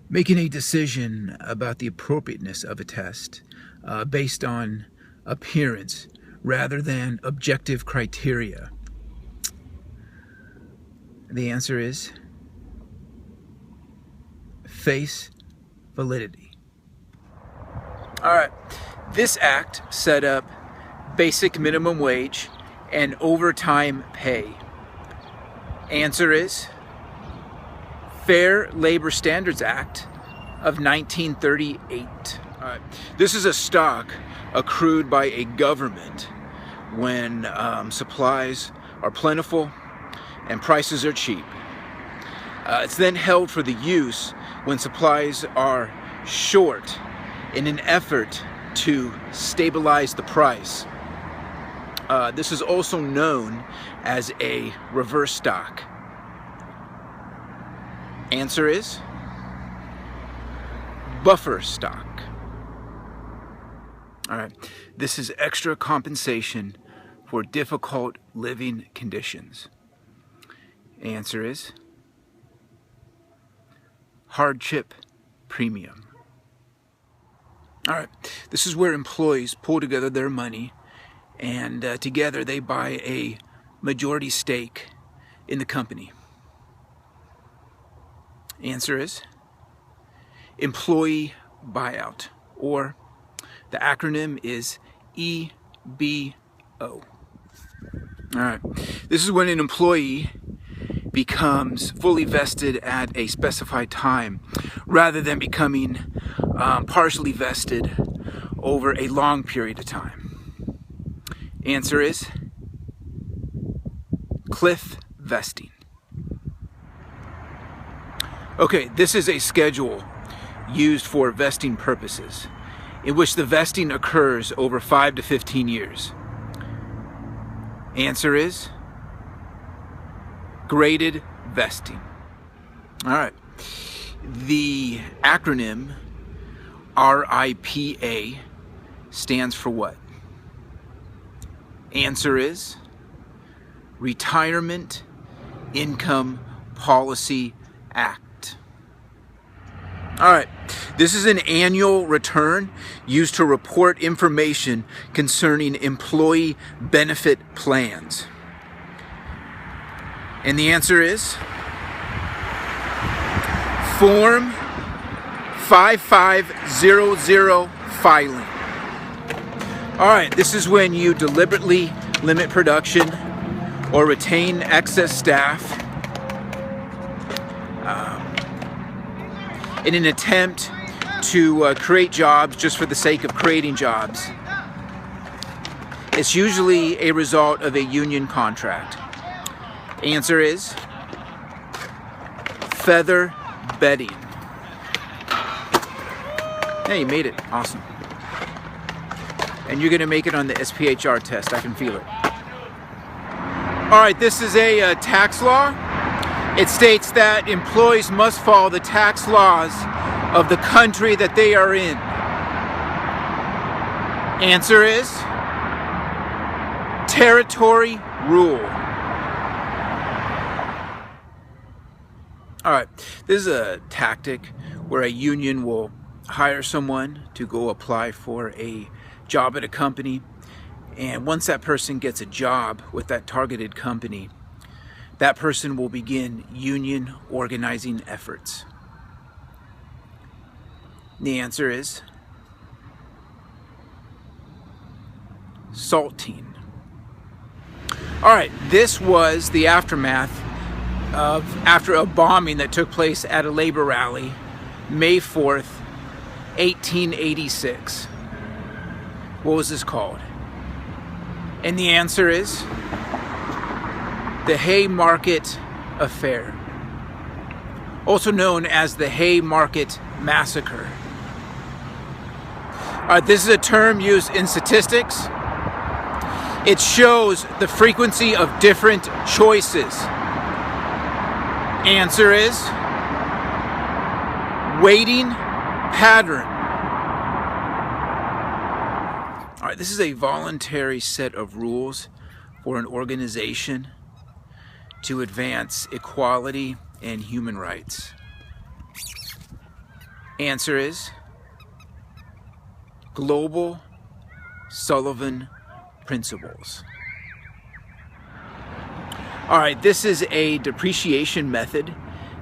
Making a decision about the appropriateness of a test based on appearance rather than objective criteria. The answer is face validity. All right, this act set up basic minimum wage and overtime pay. Answer is Fair Labor Standards Act of 1938. All right. This is a stock accrued by a government when supplies are plentiful and prices are cheap. It's then held for the use when supplies are short in an effort to stabilize the price. This is also known as a reverse stock. Answer is buffer stock. All right, this is extra compensation for difficult living conditions. Answer is hardship premium. All right, this is where employees pull together their money and together they buy a majority stake in the company. Answer is employee buyout, or the acronym is EBO. All right, this is when an employee becomes fully vested at a specified time rather than becoming partially vested over a long period of time. Answer is cliff vesting. Okay, this is a schedule used for vesting purposes in which the vesting occurs over 5 to 15 years. Answer is graded vesting. All right. The acronym RIPA stands for what? Answer is Retirement Income Policy Act. All right, this is an annual return used to report information concerning employee benefit plans. And the answer is Form 5500 filing. All right, this is when you deliberately limit production or retain excess staff in an attempt to create jobs just for the sake of creating jobs. It's usually a result of a union contract. Answer is feather bedding. Hey, you made it. Awesome. And you're going to make it on the SPHR test. I can feel it. All right, this is a tax law. It states that employees must follow the tax laws of the country that they are in. Answer is territory rule. All right, this is a tactic where a union will hire someone to go apply for a job at a company, and once that person gets a job with that targeted company, that person will begin union organizing efforts. The answer is salting. All right, this was the aftermath after a bombing that took place at a labor rally, May 4th, 1886. What was this called? And the answer is the Haymarket Affair, also known as the Haymarket Massacre. This is a term used in statistics. It shows the frequency of different choices. Answer is weighting pattern. All right, this is a voluntary set of rules for an organization to advance equality and human rights. Answer is Global Sullivan Principles. All right, this is a depreciation method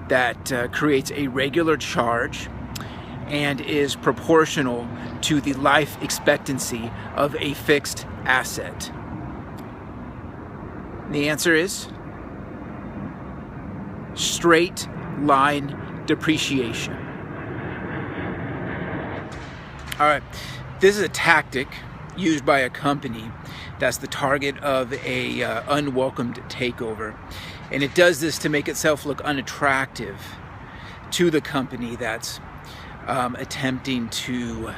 that creates a regular charge and is proportional to the life expectancy of a fixed asset. The answer is straight line depreciation. All right, this is a tactic used by a company that's the target of a unwelcomed takeover, and it does this to make itself look unattractive to the company that's attempting to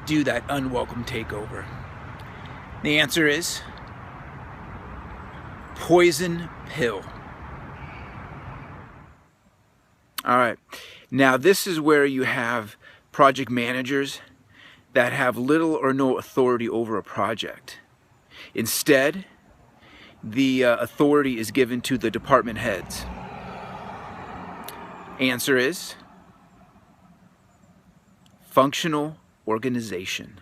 do that unwelcome takeover. The answer is poison pill. All right, now this is where you have project managers that have little or no authority over a project. Instead, the authority is given to the department heads. Answer is functional organization.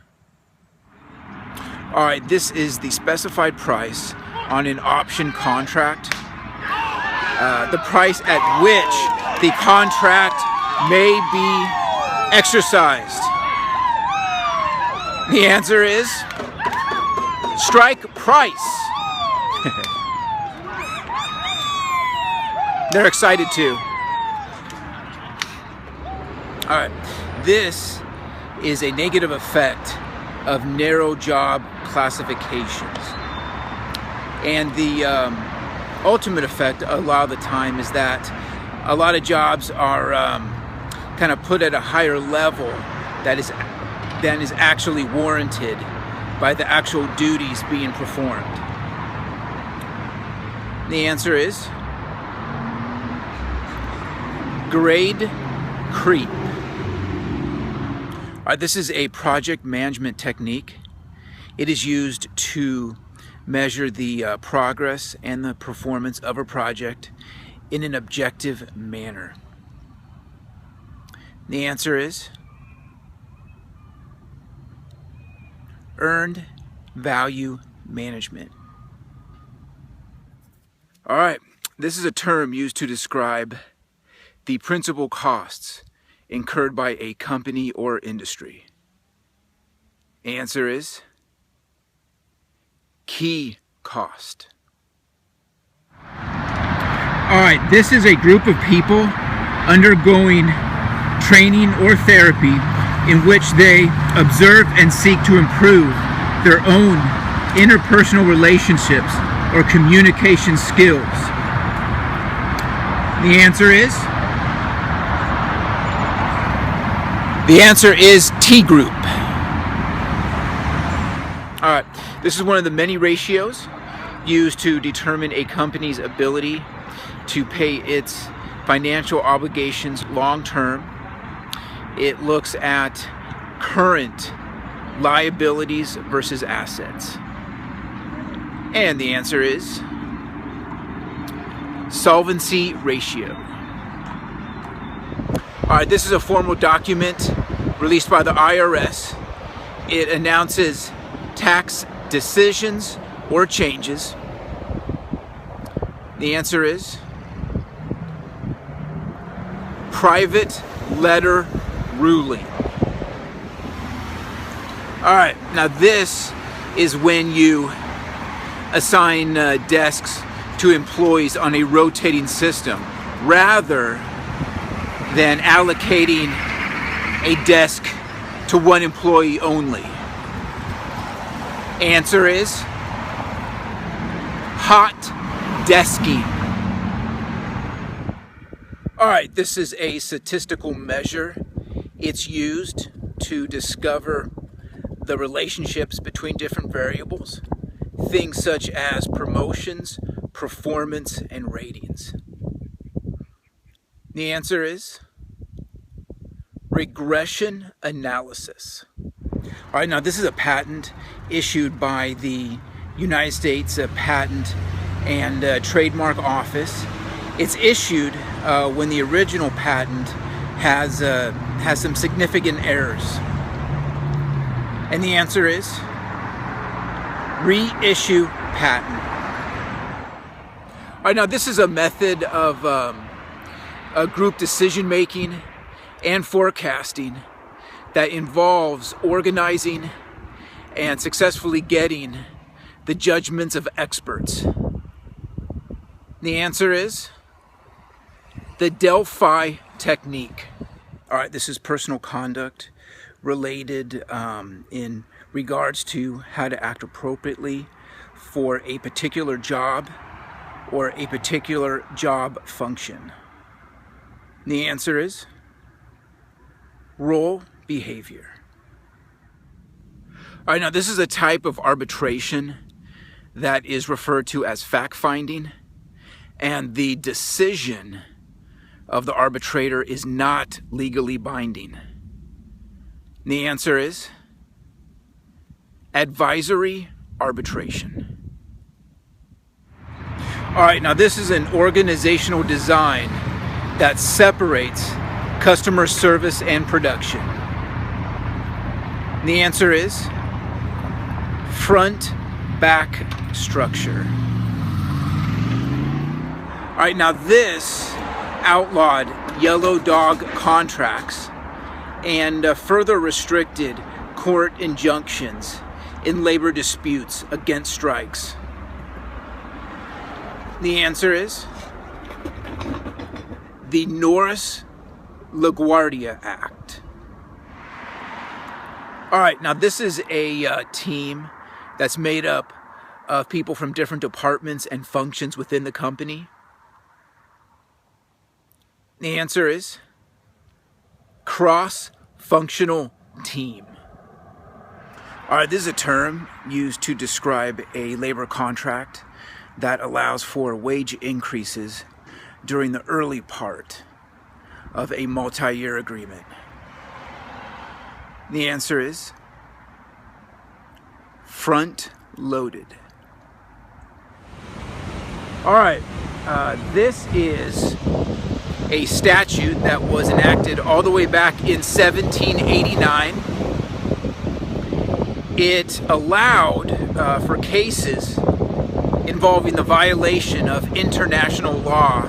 All right, this is the specified price on an option contract, the price at which the contract may be exercised. The answer is strike price. They're excited too. All right, this is a negative effect of narrow job classifications. And the ultimate effect a lot of the time is that a lot of jobs are kind of put at a higher level than is actually warranted by the actual duties being performed. The answer is grade creep. All right, this is a project management technique. It is used to measure the progress and the performance of a project in an objective manner. The answer is earned value management. All right, this is a term used to describe the principal costs incurred by a company or industry. Answer is key cost. All right, this is a group of people undergoing training or therapy in which they observe and seek to improve their own interpersonal relationships or communication skills. The answer is T group. All right, this is one of the many ratios used to determine a company's ability to pay its financial obligations long term. It looks at current liabilities versus assets. And the answer is Solvency Ratio. All right, this is a formal document released by the IRS. It announces tax decisions or changes. The answer is private letter ruling. All right, now this is when you assign desks to employees on a rotating system rather than allocating a desk to one employee only. Answer is hot desking. All right, this is a statistical measure. It's used to discover the relationships between different variables, things such as promotions, performance, and ratings. The answer is regression analysis. All right, now this is a patent issued by the United States Patent and Trademark Office. It's issued when the original patent has some significant errors? And the answer is reissue patent. All right, now this is a method of a group decision making and forecasting that involves organizing and successfully getting the judgments of experts. The answer is the Delphi technique. All right, this is personal conduct related in regards to how to act appropriately for a particular job or a particular job function. The answer is role behavior. All right, now this is a type of arbitration that is referred to as fact-finding, and the decision of the arbitrator is not legally binding. The answer is advisory arbitration. All right, now this is an organizational design that separates customer service and production. The answer is front-back structure. All right, now this outlawed yellow dog contracts and further restricted court injunctions in labor disputes against strikes. The answer is the Norris-LaGuardia Act. All right, now this is a team that's made up of people from different departments and functions within the company. The answer is cross-functional team. All right, this is a term used to describe a labor contract that allows for wage increases during the early part of a multi-year agreement. The answer is front-loaded. All right, this is a statute that was enacted all the way back in 1789. It allowed for cases involving the violation of international law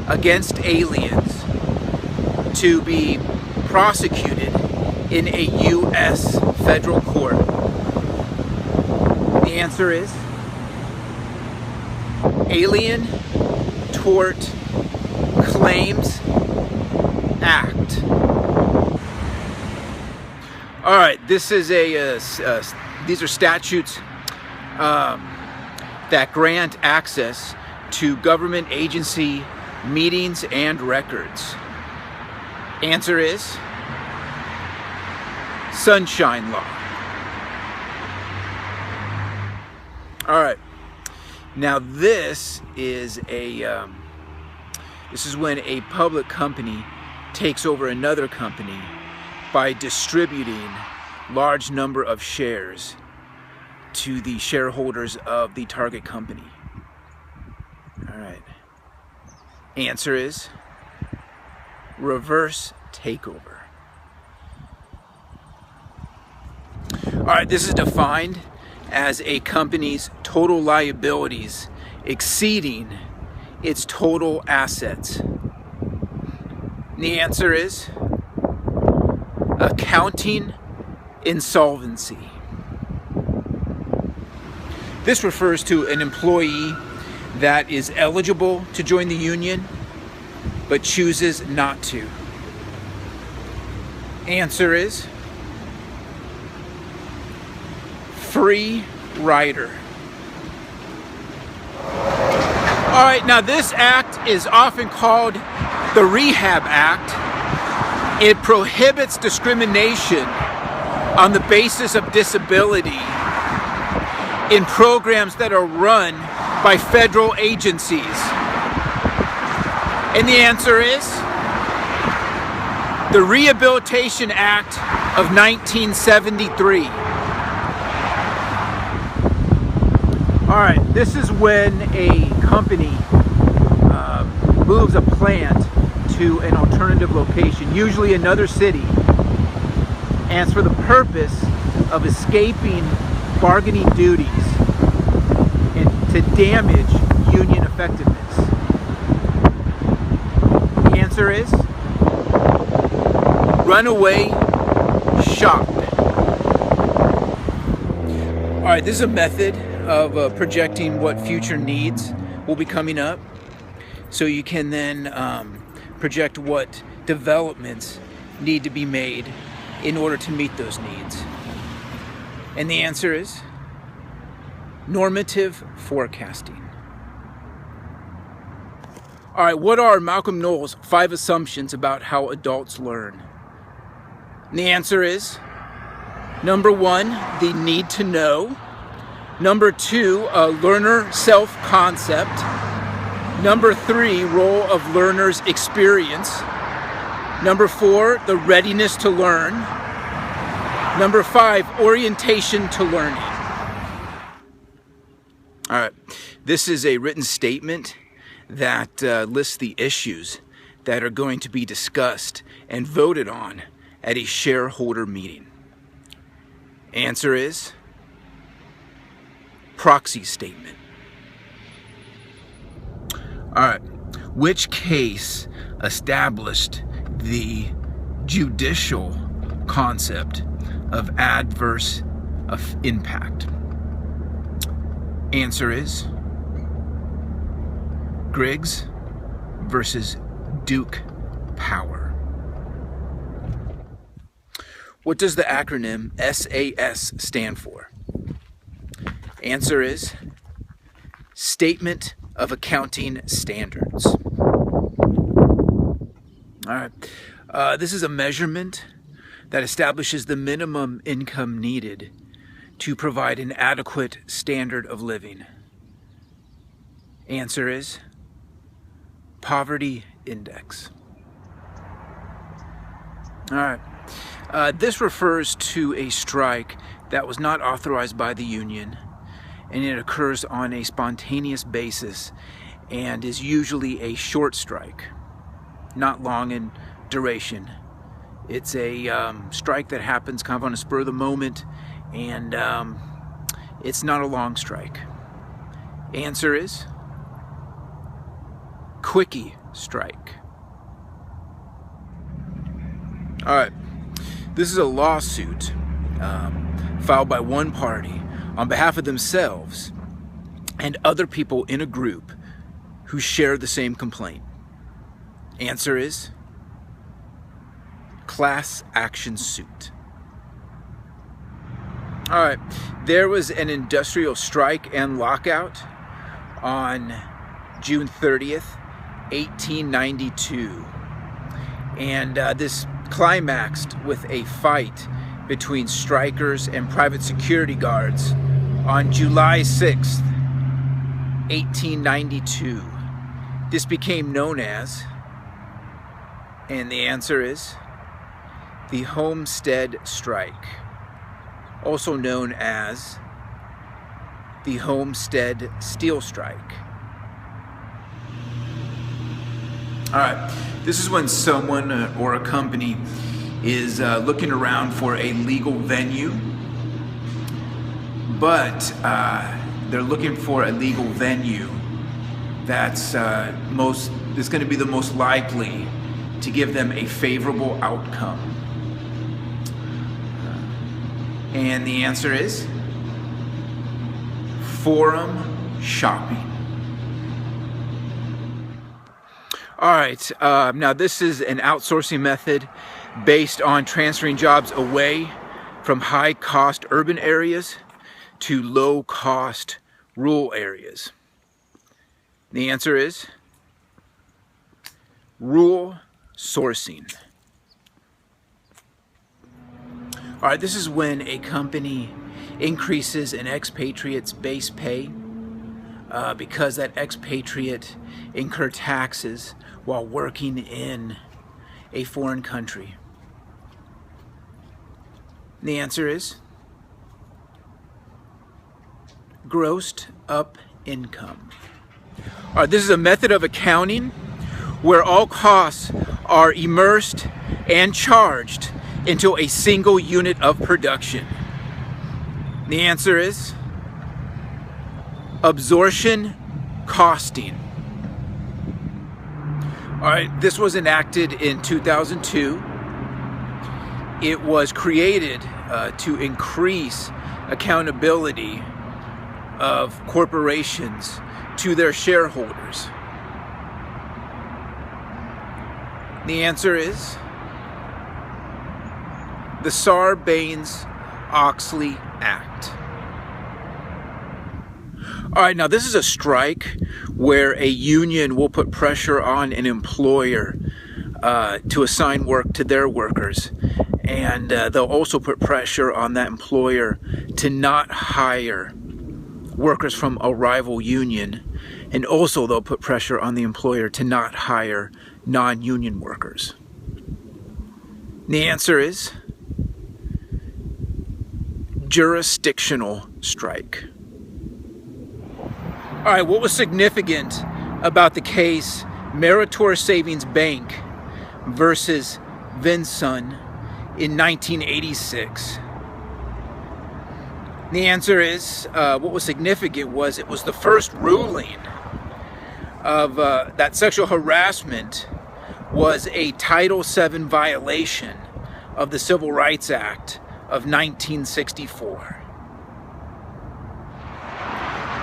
against aliens to be prosecuted in a U.S. federal court. The answer is Alien Tort Claims Act. All right, this is these are statutes that grant access to government agency meetings and records. Answer is Sunshine Law. All right. Now this is when a public company takes over another company by distributing large number of shares to the shareholders of the target company. All right. Answer is reverse takeover. All right, this is defined as a company's total liabilities exceeding its total assets. The answer is accounting insolvency. This refers to an employee that is eligible to join the union but chooses not to. Answer is free rider. All right, now this act is often called the Rehab Act. It prohibits discrimination on the basis of disability in programs that are run by federal agencies. And the answer is the Rehabilitation Act of 1973. All right, this is when a company moves a plant to an alternative location, usually another city, and it's for the purpose of escaping bargaining duties and to damage union effectiveness? The answer is runaway shop. All right, this is a method of projecting what future needs will be coming up, so you can then project what developments need to be made in order to meet those needs. And the answer is normative forecasting. All right, what are Malcolm Knowles' 5 assumptions about how adults learn? And the answer is, number 1, the need to know. Number 2, learner self-concept. Number 3, role of learner's experience. Number 4, the readiness to learn. Number 5, orientation to learning. All right, this is a written statement that lists the issues that are going to be discussed and voted on at a shareholder meeting. Answer is proxy statement. All right, which case established the judicial concept of adverse impact? Answer is Griggs versus Duke Power. What does the acronym SAS stand for? Answer is Statement of Accounting Standards. All right. This is a measurement that establishes the minimum income needed to provide an adequate standard of living. Answer is Poverty Index. All right. This refers to a strike that was not authorized by the union, and it occurs on a spontaneous basis and is usually a short strike, not long in duration. It's a strike that happens kind of on a spur of the moment, and it's not a long strike. Answer is quickie strike. All right, this is a lawsuit filed by one party on behalf of themselves and other people in a group who share the same complaint. Answer is class action suit. All right, there was an industrial strike and lockout on June 30th, 1892. And this climaxed with a fight between strikers and private security guards on July 6th, 1892. This became known as, and the answer is, the Homestead Strike, also known as the Homestead Steel Strike. All right, this is when someone or a company is looking around for a legal venue, but they're looking for a legal venue that's going to be the most likely to give them a favorable outcome. And the answer is forum shopping. All right, now this is an outsourcing method based on transferring jobs away from high-cost urban areas to low-cost rural areas. The answer is rural sourcing. All right, this is when a company increases an expatriate's base pay because that expatriate incurred taxes while working in a foreign country. The answer is grossed up income. All right, this is a method of accounting where all costs are immersed and charged into a single unit of production? The answer is absorption costing. All right, this was enacted in 2002. It was created to increase accountability of corporations to their shareholders. The answer is the Sarbanes-Oxley Act. All right, now this is a strike where a union will put pressure on an employer to assign work to their workers, and they'll also put pressure on that employer to not hire workers from a rival union, and also they'll put pressure on the employer to not hire non-union workers. The answer is jurisdictional strike. All right, what was significant about the case Meritor Savings Bank versus Vinson in 1986? The answer is, what was significant was it was the first ruling of that sexual harassment was a Title VII violation of the Civil Rights Act of 1964.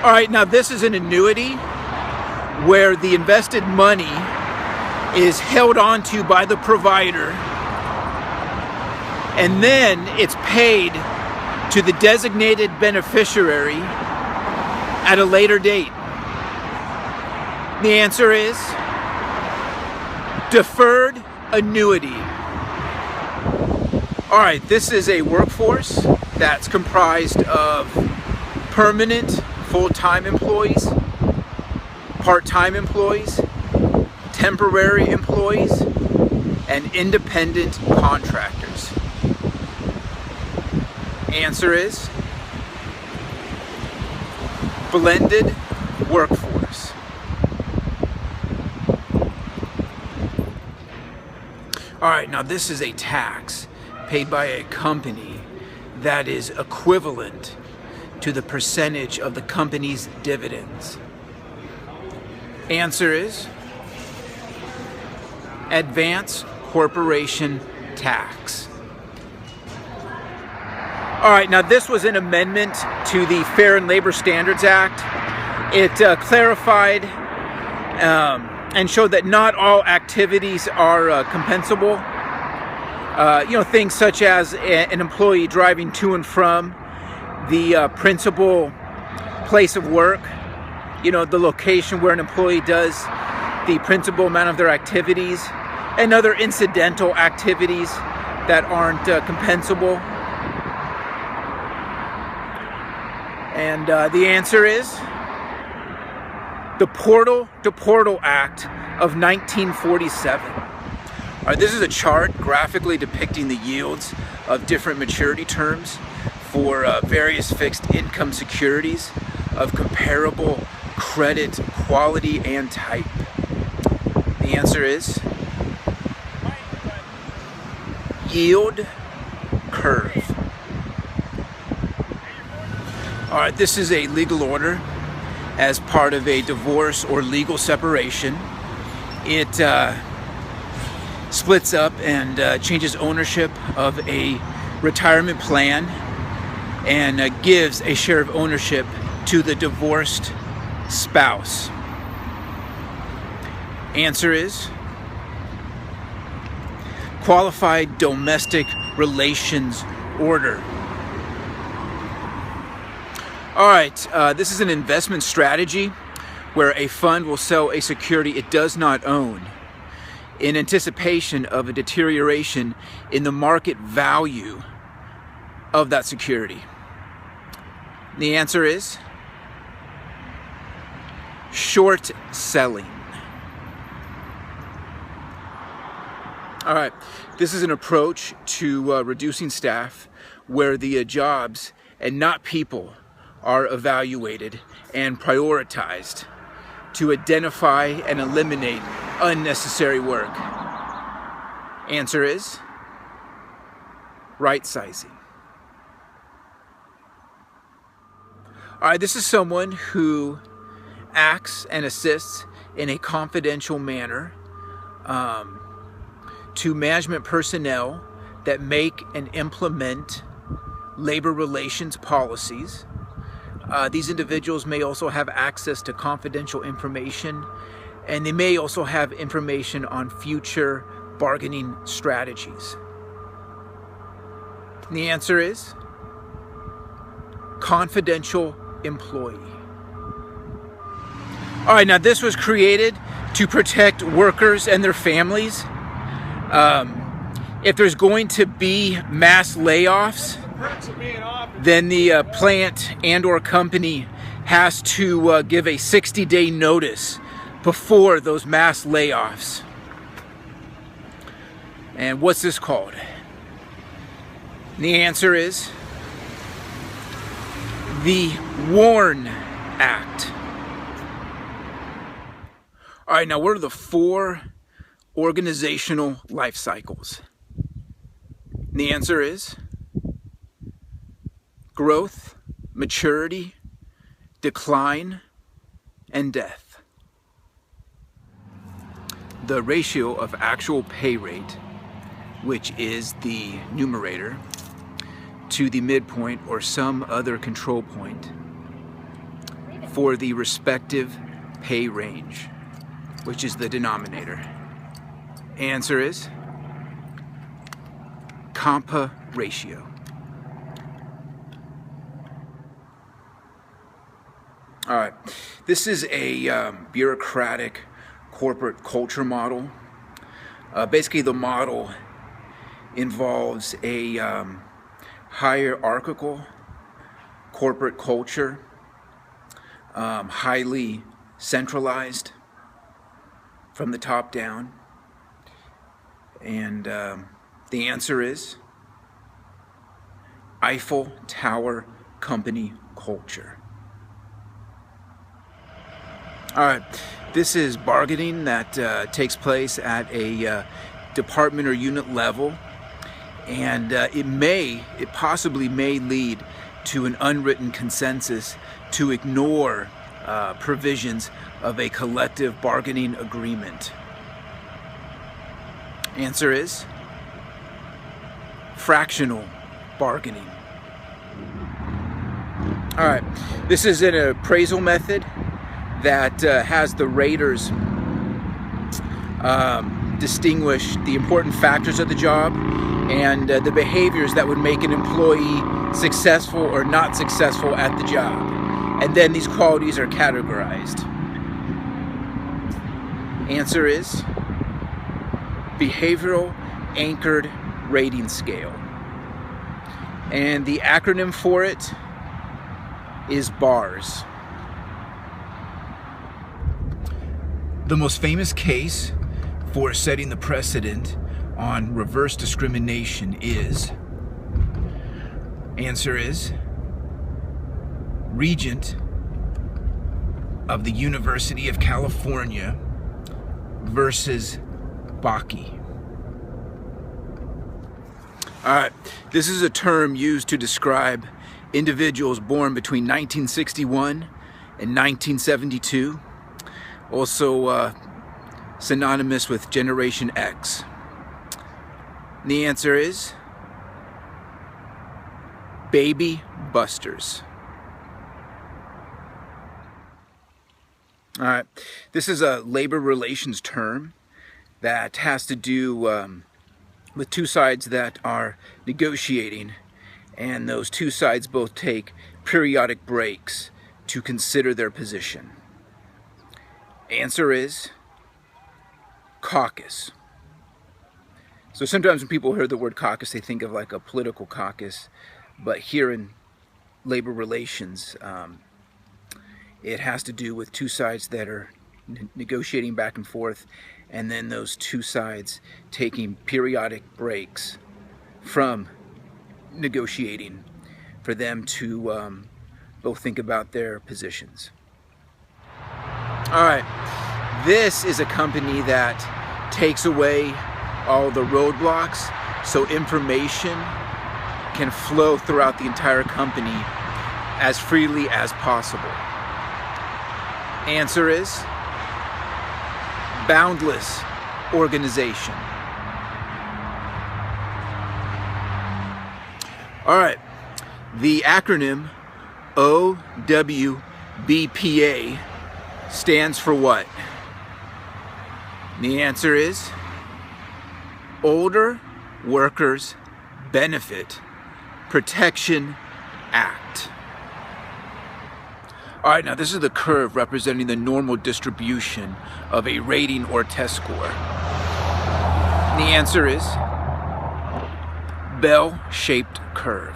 All right, now this is an annuity where the invested money is held onto by the provider, and then it's paid to the designated beneficiary at a later date. The answer is deferred annuity. All right, this is a workforce that's comprised of permanent full-time employees, part-time employees, temporary employees, and independent contractors. Answer is blended workforce. All right, now this is a tax paid by a company that is equivalent to the percentage of the company's dividends. Answer is advance corporation tax. All right, now this was an amendment to the Fair and Labor Standards Act. It clarified and showed that not all activities are compensable. Things such as an employee driving to and from the principal place of work, the location where an employee does the principal amount of their activities, and other incidental activities that aren't compensable. And the answer is the Portal to Portal Act of 1947. All right, this is a chart graphically depicting the yields of different maturity terms for various fixed income securities of comparable credit quality and type. The answer is yield curve. All right, this is a legal order as part of a divorce or legal separation. It splits up and changes ownership of a retirement plan and gives a share of ownership to the divorced spouse. Answer is qualified domestic relations order. All right, this is an investment strategy where a fund will sell a security it does not own in anticipation of a deterioration in the market value of that security. The answer is short selling. All right, this is an approach to reducing staff where the jobs and not people are evaluated and prioritized to identify and eliminate unnecessary work? Answer is right sizing. All right, this is someone who acts and assists in a confidential manner to management personnel that make and implement labor relations policies. These individuals may also have access to confidential information, and they may also have information on future bargaining strategies. And the answer is confidential employee. All right, now this was created to protect workers and their families. If there's going to be mass layoffs, then the plant and or company has to give a 60-day notice before those mass layoffs. And what's this called? And the answer is the WARN Act. All right, now what are the 4 organizational life cycles? And the answer is growth, maturity, decline, and death. The ratio of actual pay rate, which is the numerator, to the midpoint or some other control point for the respective pay range, which is the denominator. Answer is compa ratio. All right, this is a bureaucratic corporate culture model. Basically, the model involves a hierarchical corporate culture, highly centralized from the top down. And the answer is Eiffel Tower Company culture. All right, this is bargaining that takes place at a department or unit level, and it possibly may lead to an unwritten consensus to ignore provisions of a collective bargaining agreement. Answer is fractional bargaining. All right, this is an appraisal method that has the raters distinguish the important factors of the job and the behaviors that would make an employee successful or not successful at the job. And then these qualities are categorized. Answer is behavioral anchored rating scale. And the acronym for it is BARS. The most famous case for setting the precedent on reverse discrimination is, answer is, Regent of the University of California versus Bakke. All right, this is a term used to describe individuals born between 1961 and 1972, also synonymous with Generation X. And the answer is baby busters. All right, this is a labor relations term that has to do with two sides that are negotiating, and those two sides both take periodic breaks to consider their position. Answer is caucus. So sometimes when people hear the word caucus, they think of like a political caucus, but here in labor relations, it has to do with two sides that are negotiating back and forth, and then those two sides taking periodic breaks from negotiating for them to both think about their positions. All right, this is a company that takes away all the roadblocks so information can flow throughout the entire company as freely as possible. Answer is boundless organization. All right, the acronym OWBPA stands for what? The answer is Older Workers Benefit Protection Act. All right, now this is the curve representing the normal distribution of a rating or test score. And the answer is bell-shaped curve.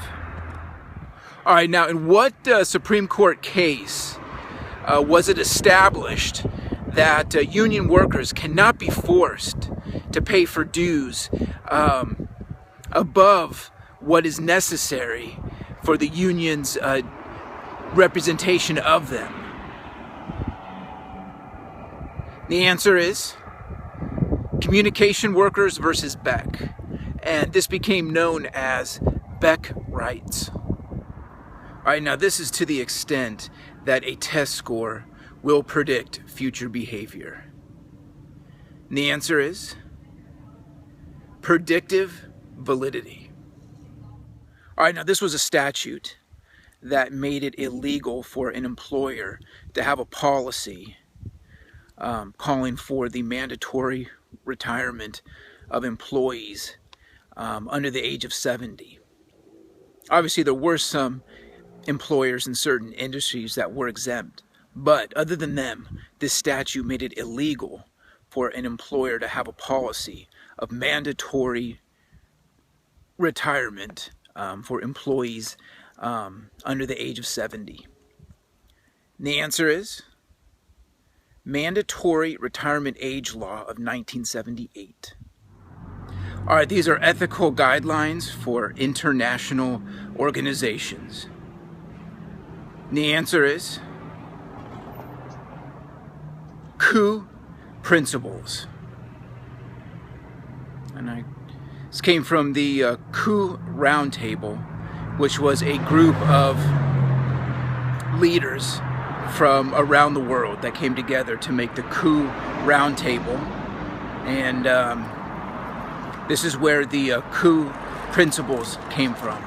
All right, now in what Supreme Court case was it established that union workers cannot be forced to pay for dues above what is necessary for the union's representation of them? The answer is Communication Workers versus Beck, and this became known as Beck rights. All right, now this is to the extent that a test score will predict future behavior. And the answer is predictive validity. All right, now this was a statute that made it illegal for an employer to have a policy calling for the mandatory retirement of employees under the age of 70. Obviously, there were some employers in certain industries that were exempt, but other than them, this statute made it illegal for an employer to have a policy of mandatory retirement for employees under the age of 70. And the answer is Mandatory Retirement Age Law of 1978. All right, these are ethical guidelines for international organizations. And the answer is coup principles. And this came from the coup roundtable, which was a group of leaders from around the world that came together to make the coup roundtable. And this is where the coup principles came from.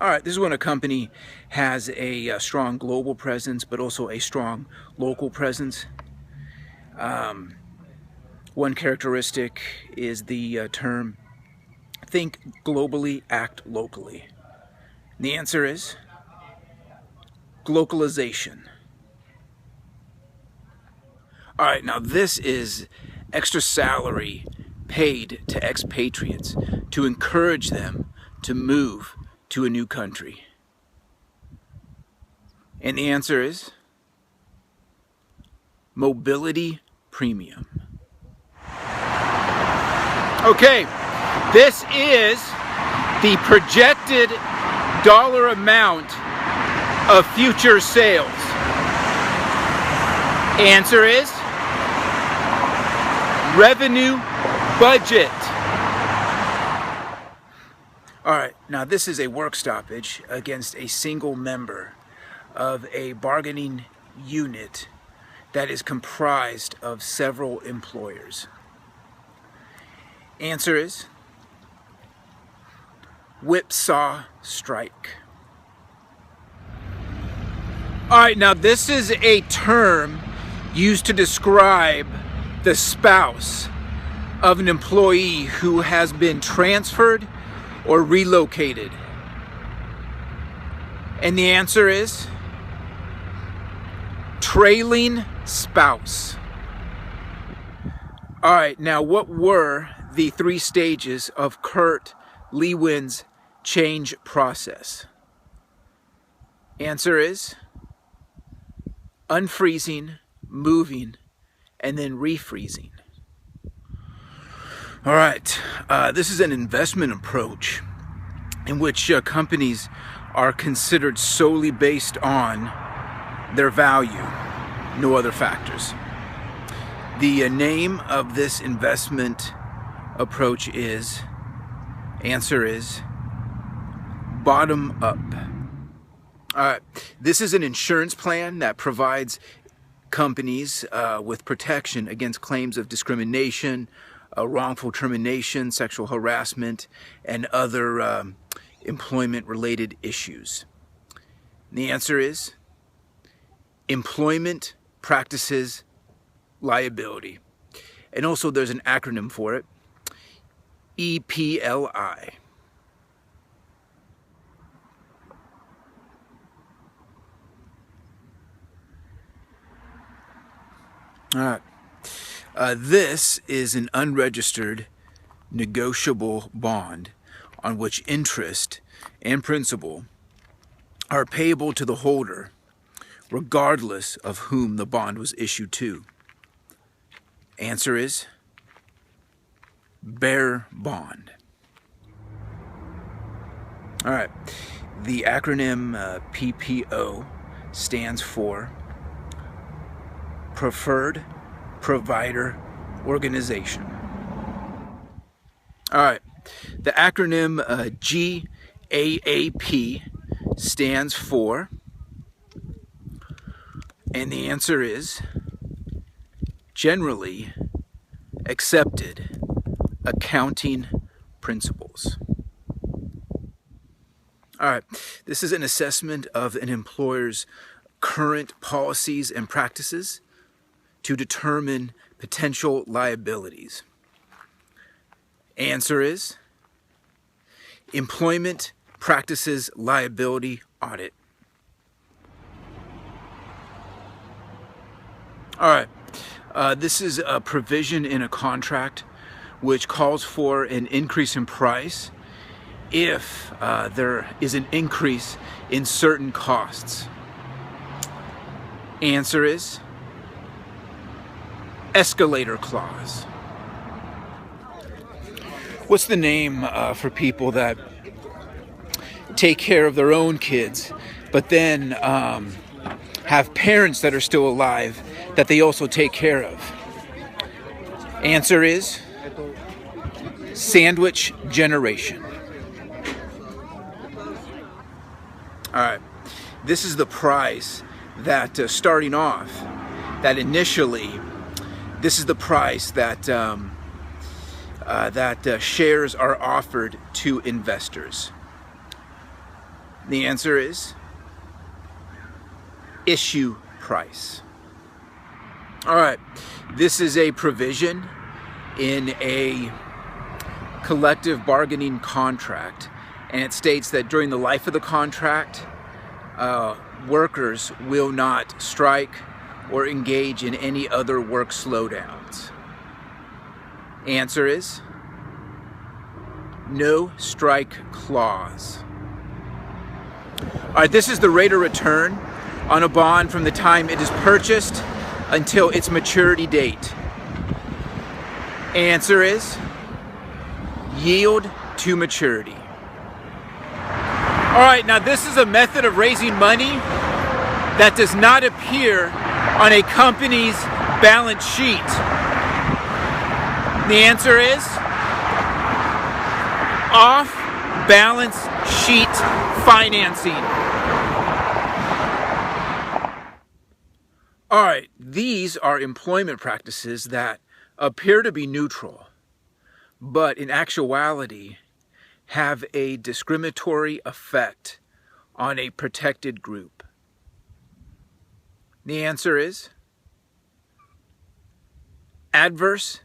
All right, this is when a company has a strong global presence, but also a strong local presence. One characteristic is the term, think globally, act locally. And the answer is glocalization. All right, now this is extra salary paid to expatriates to encourage them to move to a new country. And the answer is mobility premium. Okay, this is the projected dollar amount of future sales. Answer is revenue budget. All right, now this is a work stoppage against a single member of a bargaining unit that is comprised of several employers. Answer is whipsaw strike. All right, now this is a term used to describe the spouse of an employee who has been transferred or relocated. And the answer is trailing spouse. All right, now what were the 3 stages of Kurt Lewin's change process? Answer is unfreezing, moving, and then refreezing. All right, this is an investment approach in which companies are considered solely based on their value. no other factors. The name of this investment approach is, answer is, bottom up. All right, this is an insurance plan that provides companies with protection against claims of discrimination, wrongful termination, sexual harassment, and other employment-related issues. And the answer is employment practices liability. And also there's an acronym for it, EPLI. All right. This is an unregistered negotiable bond on which interest and principal are payable to the holder regardless of whom the bond was issued to. Answer is bearer bond. All right. The acronym PPO stands for Preferred Provider Organization. All right. The acronym GAAP stands for, and the answer is Generally Accepted Accounting Principles. All right. This is an assessment of an employer's current policies and practices to determine potential liabilities. Answer is Employment Practices Liability Audit. All right. This is a provision in a contract which calls for an increase in price if there is an increase in certain costs. Answer is escalator clause. What's the name for people that take care of their own kids, but then have parents that are still alive that they also take care of? Answer is sandwich generation. All right, this is the price that starting off, that initially, this is the price that shares are offered to investors. The answer is issue price. All right, this is a provision in a collective bargaining contract, and it states that during the life of the contract, workers will not strike or engage in any other work slowdowns. Answer is no strike clause. All right, this is the rate of return on a bond from the time it is purchased until its maturity date. Answer is yield to maturity. All right, now this is a method of raising money that does not appear on a company's balance sheet. The answer is off-balance sheet financing. All right, these are employment practices that appear to be neutral, but in actuality have a discriminatory effect on a protected group. The answer is adverse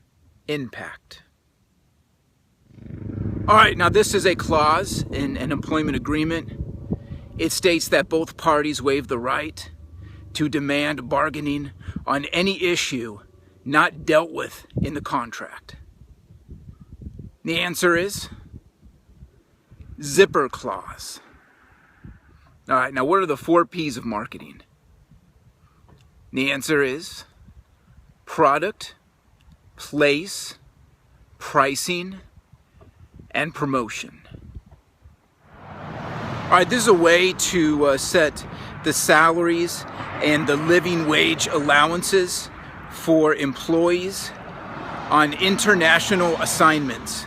impact. All right, now this is a clause in an employment agreement. It states that both parties waive the right to demand bargaining on any issue not dealt with in the contract. The answer is zipper clause. All right, now what are the 4 P's of marketing? The answer is product, place, pricing, and promotion. All right, this is a way to set the salaries and the living wage allowances for employees on international assignments?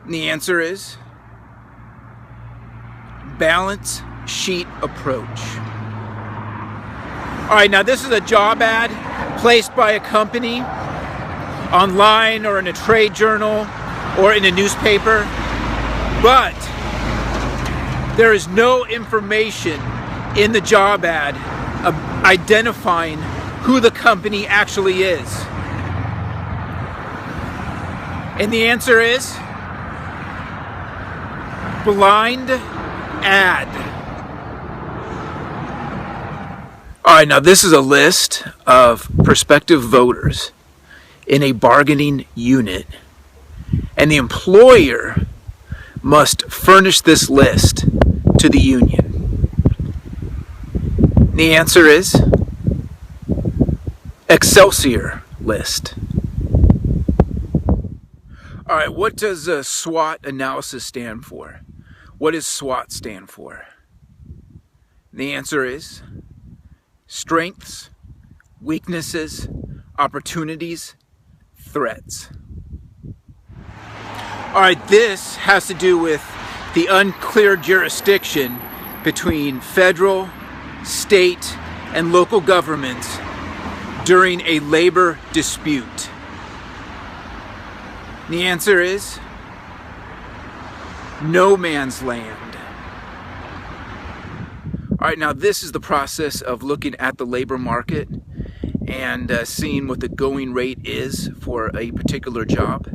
And the answer is balance sheet approach. All right, now this is a job ad placed by a company online or in a trade journal or in a newspaper, but there is no information in the job ad identifying who the company actually is. And the answer is blind ad. All right, now this is a list of prospective voters in a bargaining unit, and the employer must furnish this list to the union. The answer is Excelsior list. All right, what does a SWOT analysis stand for? What does SWOT stand for? The answer is strengths, weaknesses, opportunities, threats. All right, this has to do with the unclear jurisdiction between federal, state, and local governments during a labor dispute. The answer is no man's land. All right, now this is the process of looking at the labor market and seeing what the going rate is for a particular job.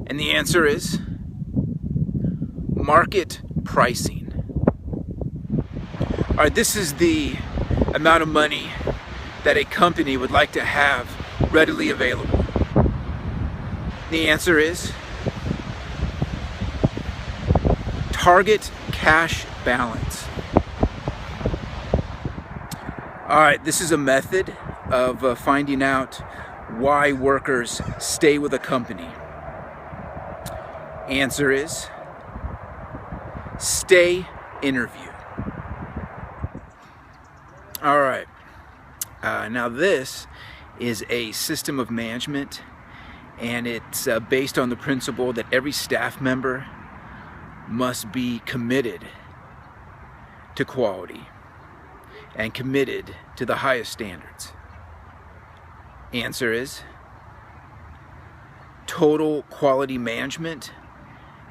And the answer is market pricing. All right, this is the amount of money that a company would like to have readily available. The answer is target cash balance. All right, this is a method of finding out why workers stay with a company. Answer is stay interview. All right, now this is a system of management, and it's based on the principle that every staff member must be committed to quality and committed to the highest standards. Answer is total quality management,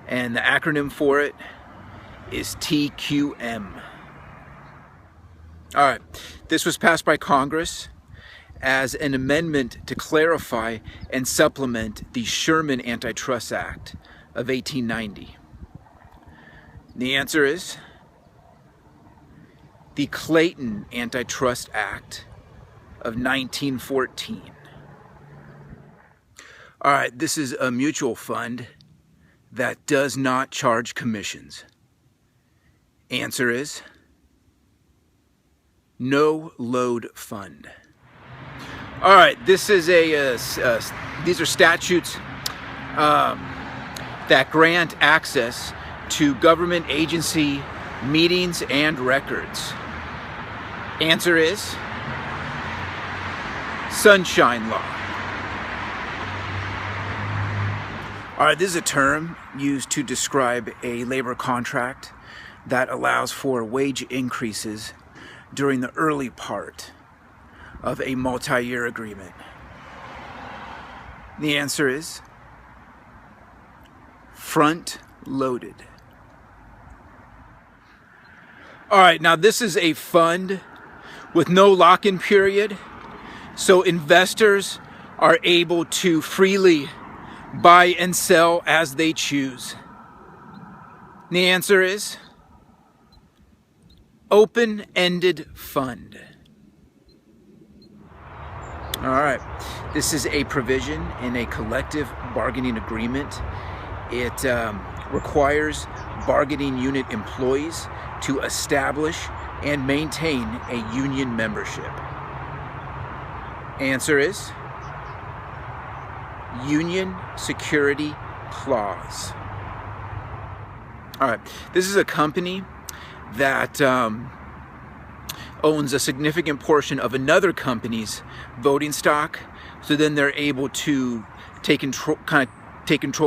and the acronym for it is TQM. All right, this was passed by Congress as an amendment to clarify and supplement the Sherman Antitrust Act of 1890. The answer is the Clayton Antitrust Act of 1914. All right, this is a mutual fund that does not charge commissions. Answer is no load fund. All right, this is these are statutes that grant access to government agency meetings and records. Answer is Sunshine Law. All right, this is a term used to describe a labor contract that allows for wage increases during the early part of a multi-year agreement. The answer is front-loaded. All right, now this is a fund with no lock-in period, so investors are able to freely buy and sell as they choose. The answer is open-ended fund. All right, this is a provision in a collective bargaining agreement. It requires bargaining unit employees to establish and maintain a union membership. Answer is Union Security Clause. All right, this is a company that owns a significant portion of another company's voting stock. So then they're able to take control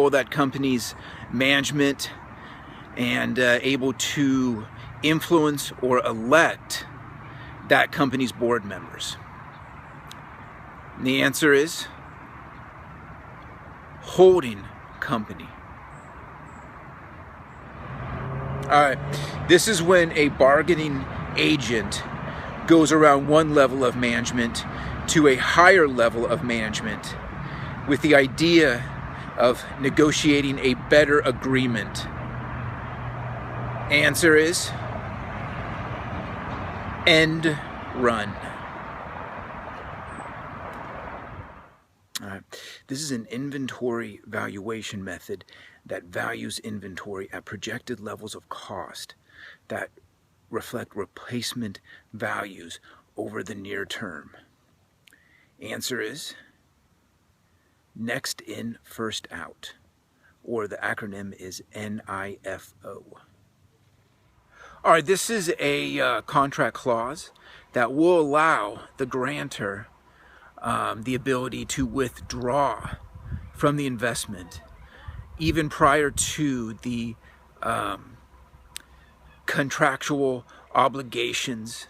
of that company's management and able to influence or elect that company's board members. And the answer is holding company. All right, this is when a bargaining agent goes around one level of management to a higher level of management with the idea of negotiating a better agreement. Answer is end run. All right. This is an inventory valuation method that values inventory at projected levels of cost that reflect replacement values over the near term. Answer is next in, first out, or the acronym is NIFO. All right, this is a contract clause that will allow the grantor the ability to withdraw from the investment even prior to the contractual obligations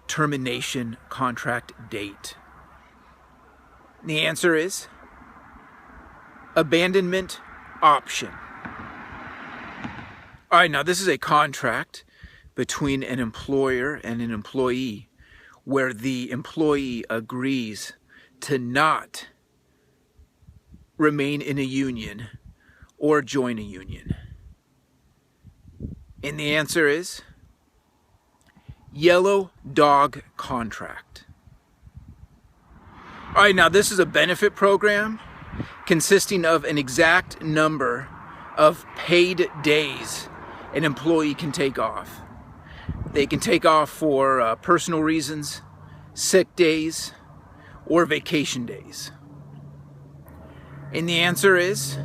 termination contract date. The answer is abandonment option. All right, now this is a contract between an employer and an employee where the employee agrees to not remain in a union or join a union. And the answer is yellow dog contract. All right, now this is a benefit program consisting of an exact number of paid days an employee can take off. They can take off for personal reasons, sick days, or vacation days. And the answer is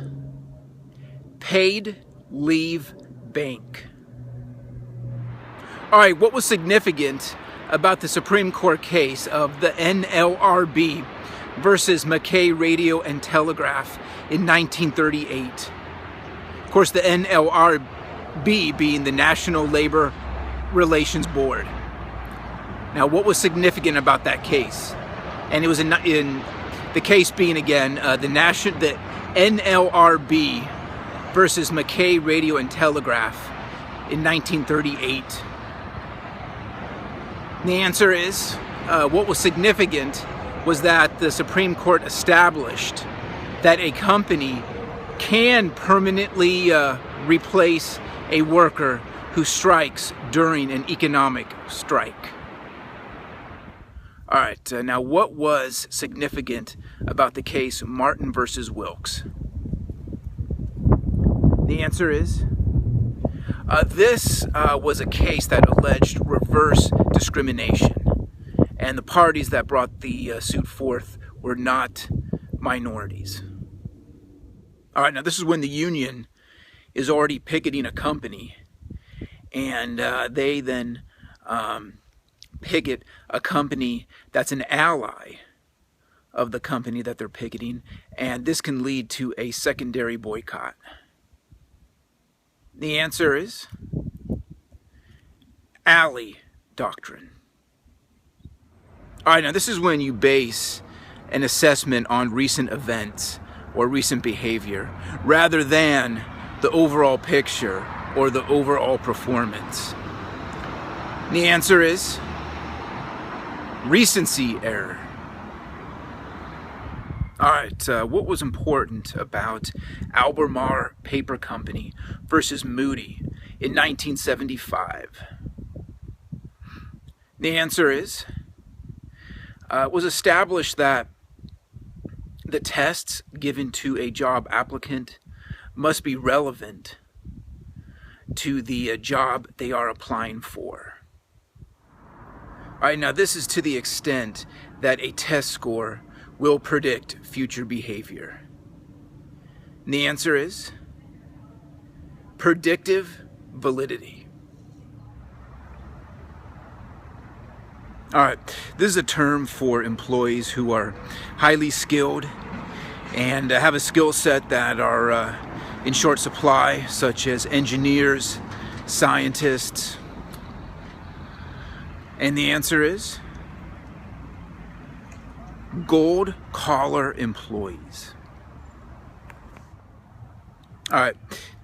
paid leave bank. All right, what was significant about the Supreme Court case of the NLRB versus McKay Radio and Telegraph in 1938? Of course, the NLRB being the National Labor Relations Board. Now, what was significant about that case? And it was in the case being, again, the NLRB versus McKay Radio and Telegraph in 1938. The answer is, what was significant was that the Supreme Court established that a company can permanently replace a worker who strikes during an economic strike. All right, now what was significant about the case Martin versus Wilkes? The answer is, this was a case that alleged reverse discrimination, and the parties that brought the suit forth were not minorities. All right, now this is when the union is already picketing a company, and they then picket a company that's an ally of the company that they're picketing, and this can lead to a secondary boycott. The answer is alley doctrine. All right, now this is when you base an assessment on recent events or recent behavior rather than the overall picture or the overall performance. The answer is recency error. All right, what was important about Albemarle Paper Company versus Moody in 1975? The answer is, it was established that the tests given to a job applicant must be relevant to the job they are applying for. All right, now this is to the extent that a test score will predict future behavior. And the answer is predictive validity. All right, this is a term for employees who are highly skilled and have a skill set that are in short supply, such as engineers, scientists. And the answer is gold collar employees. All right,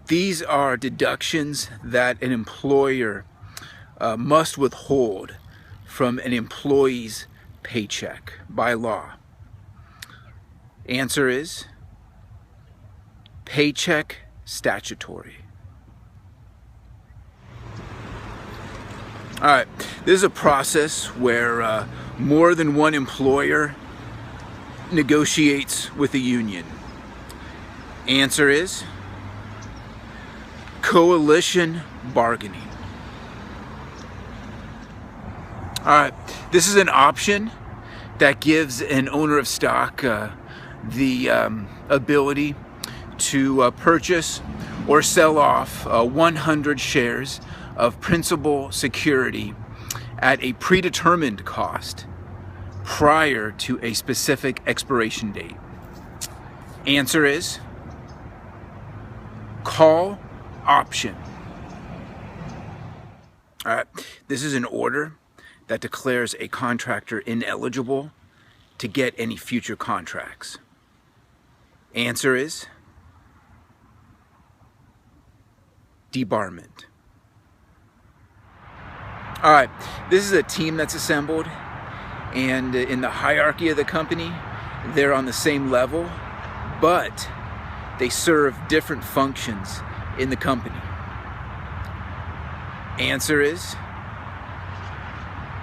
these are deductions that an employer must withhold from an employee's paycheck by law. Answer is paycheck statutory. All right, this is a process where more than one employer negotiates with a union. Answer is coalition bargaining. All right, this is an option that gives an owner of stock the ability to purchase or sell off 100 shares of principal security at a predetermined cost prior to a specific expiration date. Answer is call option. All right, this is an order that declares a contractor ineligible to get any future contracts. Answer is debarment. All right, this is a team that's assembled, and in the hierarchy of the company, they're on the same level, but they serve different functions in the company. Answer is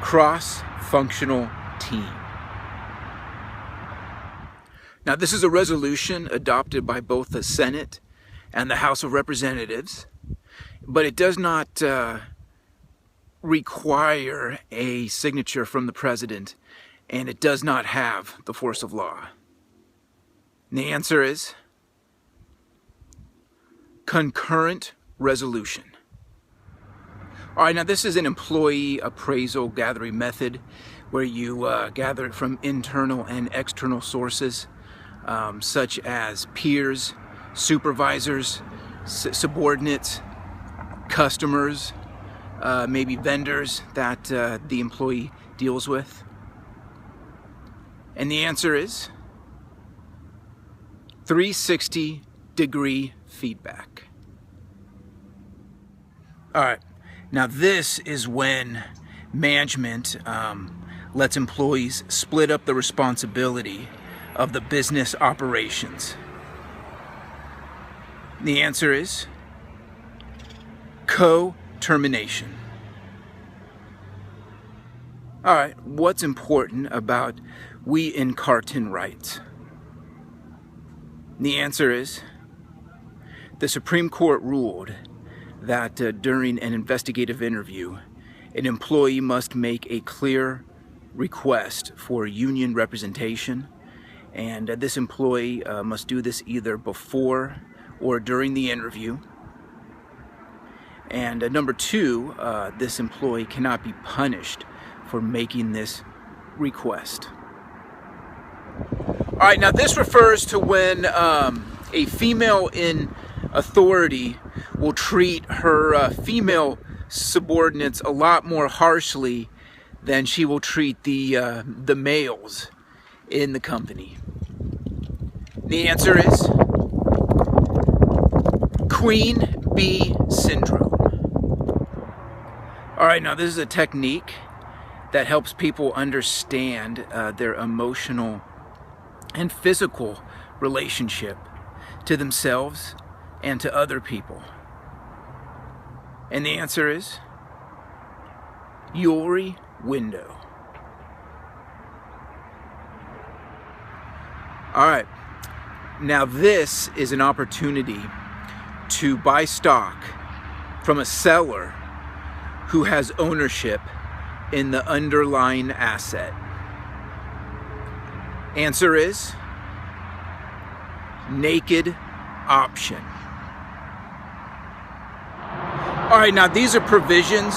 cross-functional team. Now, this is a resolution adopted by both the Senate and the House of Representatives, but it does not require a signature from the president, and it does not have the force of law. And the answer is Concurrent Resolution. All right, now this is an employee appraisal gathering method where you gather it from internal and external sources, such as peers, supervisors, subordinates, customers, maybe vendors that the employee deals with. And the answer is 360-degree feedback. All right, now this is when management lets employees split up the responsibility of the business operations. The answer is co-termination. All right, what's important about we in Carton rights? The answer is the Supreme Court ruled that during an investigative interview, an employee must make a clear request for union representation, and this employee must do this either before or during the interview. And number two, this employee cannot be punished for making this request. All right, now this refers to when a female in authority will treat her female subordinates a lot more harshly than she will treat the males in the company. The answer is Queen Bee Syndrome. All right, now this is a technique that helps people understand their emotional and physical relationship to themselves and to other people. And the answer is Yuri window. All right, now this is an opportunity to buy stock from a seller who has ownership in the underlying asset. Answer is naked option. All right, now these are provisions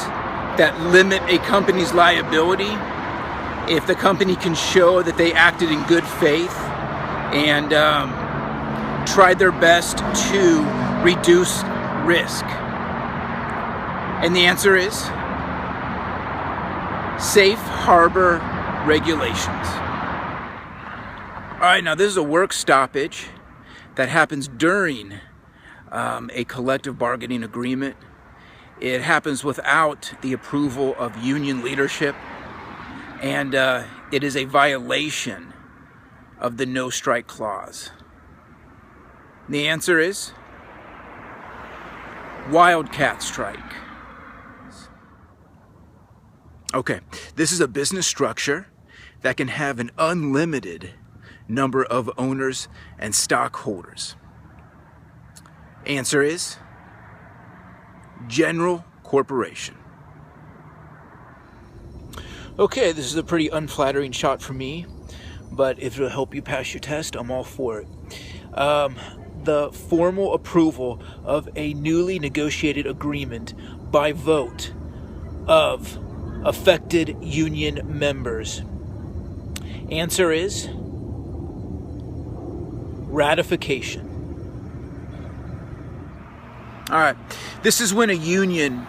that limit a company's liability if the company can show that they acted in good faith and tried their best to reduce risk. And the answer is safe harbor regulations. All right, now this is a work stoppage that happens during a collective bargaining agreement. It happens without the approval of union leadership, and it is a violation of the no strike clause. The answer is wildcat strike. Okay, this is a business structure that can have an unlimited number of owners and stockholders. Answer is general corporation. Okay, this is a pretty unflattering shot for me, but if it'll help you pass your test, I'm all for it. The formal approval of a newly negotiated agreement by vote of affected union members. Answer is ratification. All right, this is when a union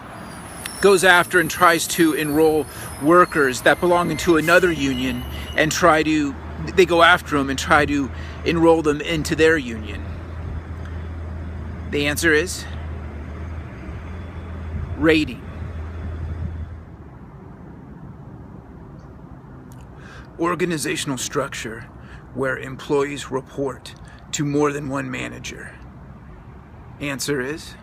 goes after and tries to enroll workers that belong into another union and they go after them and try to enroll them into their union. The answer is rating. Organizational structure where employees report to more than one manager. Answer is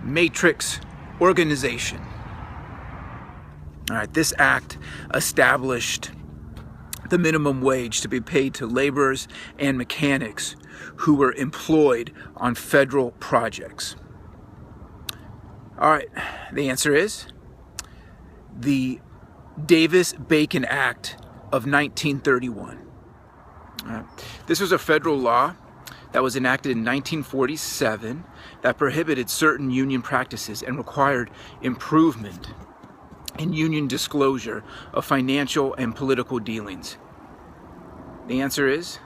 matrix organization. All right, this act established the minimum wage to be paid to laborers and mechanics who were employed on federal projects. All right, the answer is the Davis-Bacon Act of 1931. This was a federal law that was enacted in 1947 that prohibited certain union practices and required improvement in union disclosure of financial and political dealings. The answer is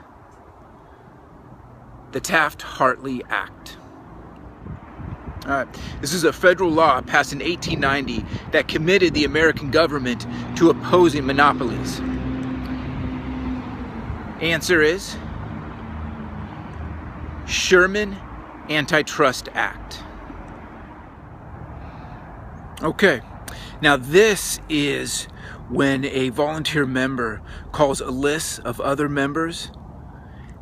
the Taft Hartley Act. All right. This is a federal law passed in 1890 that committed the American government to opposing monopolies. Answer is Sherman Antitrust Act. Okay, now this is when a volunteer member calls a list of other members,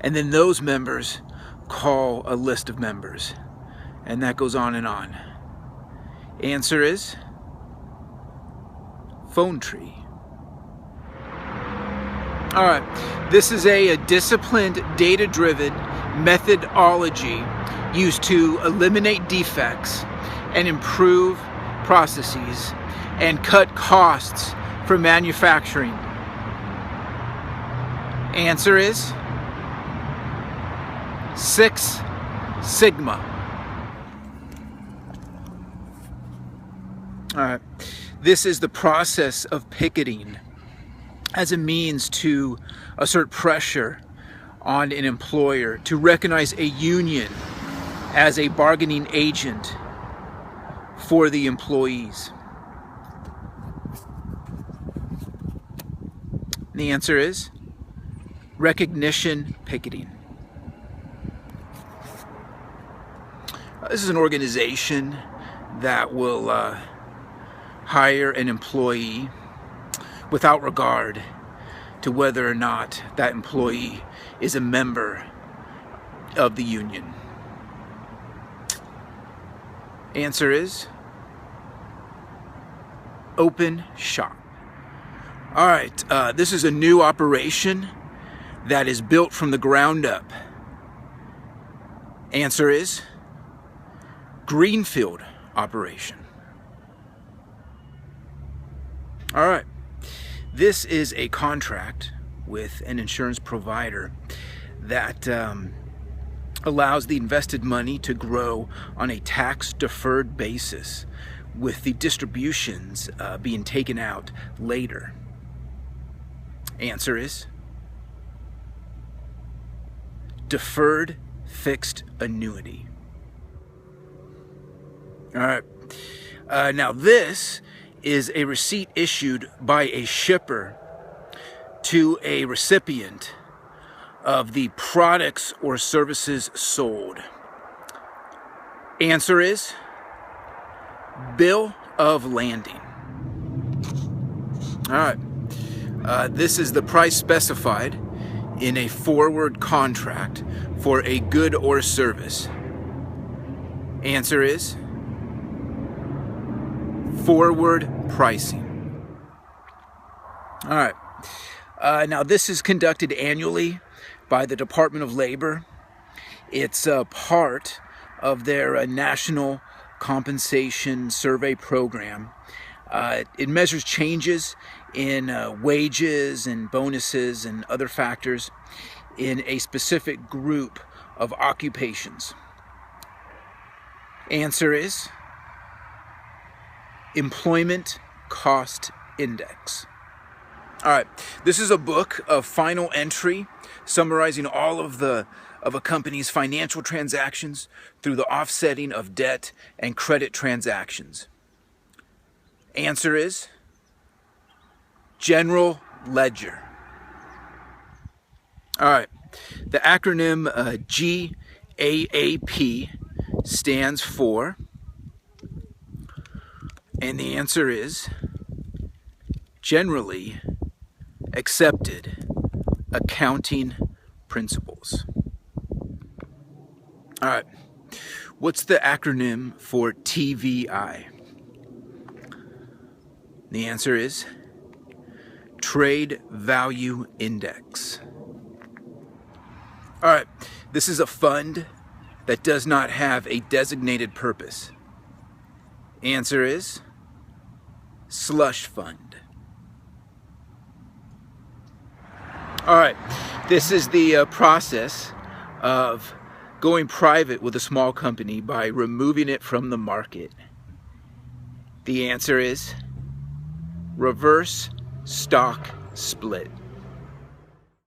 and then those members call a list of members, and that goes on and on. Answer is phone tree. All right, this is a disciplined, data-driven methodology used to eliminate defects and improve processes and cut costs for manufacturing. Answer is Six Sigma. All right, this is the process of picketing as a means to assert pressure on an employer to recognize a union as a bargaining agent for the employees. The answer is recognition picketing. This is an organization that will hire an employee without regard to whether or not that employee is a member of the union. Answer is open shop. All right, this is a new operation that is built from the ground up. Answer is greenfield operation. All right, this is a contract with an insurance provider that allows the invested money to grow on a tax-deferred basis, with the distributions being taken out later? Answer is deferred fixed annuity. All right. Now this is a receipt issued by a shipper to a recipient of the products or services sold. Answer is bill of landing. All right. This is the price specified in a forward contract for a good or service. Answer is forward pricing. All right. Now this is conducted annually by the Department of Labor. It's a part of their National Compensation Survey Program. It measures changes in wages and bonuses and other factors in a specific group of occupations. Answer is Employment Cost Index. All right, this is a book of final entry summarizing all of a company's financial transactions through the offsetting of debt and credit transactions. Answer is General Ledger. All right, the acronym GAAP stands for, and the answer is Generally Accepted Accounting Principles. All right, what's the acronym for TVI? The answer is Trade Value Index. All right, this is a fund that does not have a designated purpose. Answer is slush fund. All right, this is the process of going private with a small company by removing it from the market. The answer is reverse stock split.